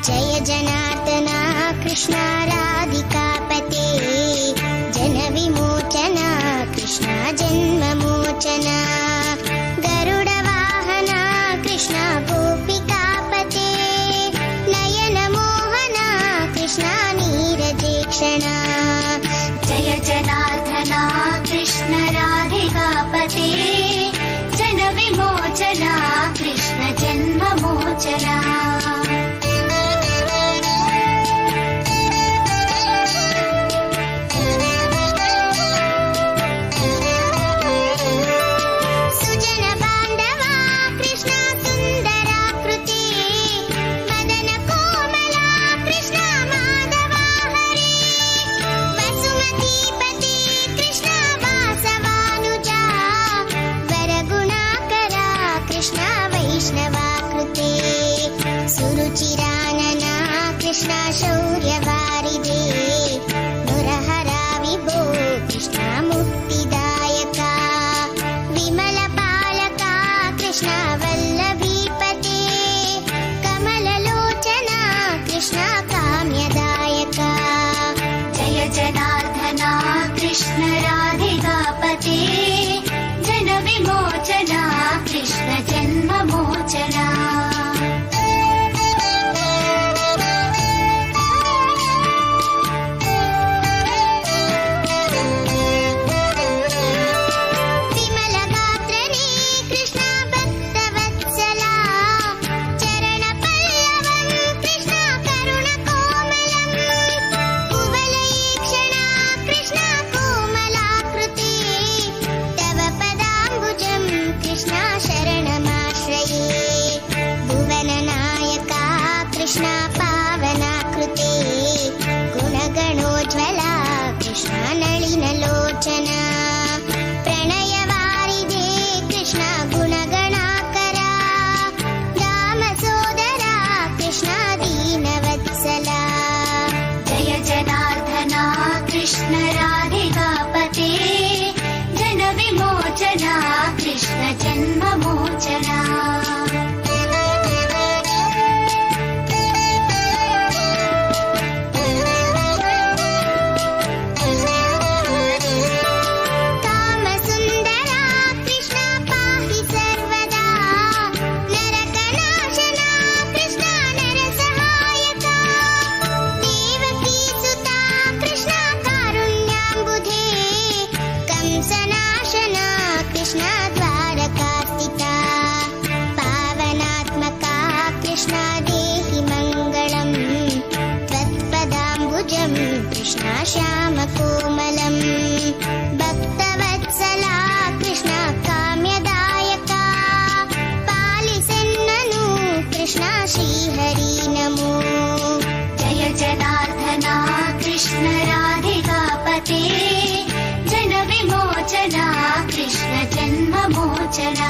जय जनार्दना कृष्णा राधिकापते जन विमोचना कृष्णा जन्ममोचना गरुडवाहना कृष्णा गोपिकापते नयन मोहना कृष्णा नीरजेक्षणा जय जनार्दना कृष्ण राधिकापते जन विमोचना कृष्ण जन्ममोचना सुरुचिरानना कृष्णा शौर्यवारिदे मुरहरा विभो कृष्णा मुक्तिदायका विमलपालका कृष्णा वल्लभीपते कमललोचना कृष्णा काम्यदायका जय जनार्दना कृष्ण राधिकापते जन विमोचना कृष्ण जन्ममोचना कृष्णा पावनाकृते गुणगणोज्ज्वला कृष्णा नलिनलोचना प्रणयवारिदे कृष्णा गुणगणाकरा रामसोदरा कृष्णा दीनवत्सला जय जनार्दना कृष्ण राधिकापते जन विमोचना कृष्ण जन्ममोचना कृष्णा द्वारकास्थिता पावनात्मका कृष्णा देहि मङ्गलम् त्वत्पदाम्बुजं कृष्णा श्यामकोमलम् भक्तवत्सला कृष्णा काम्यदायका पालिसेन्ननु कृष्णा श्रीहरि नमो जय जनार्दना कृष्ण राधिकापते जन विमोचना कृष्ण जन्ममोचना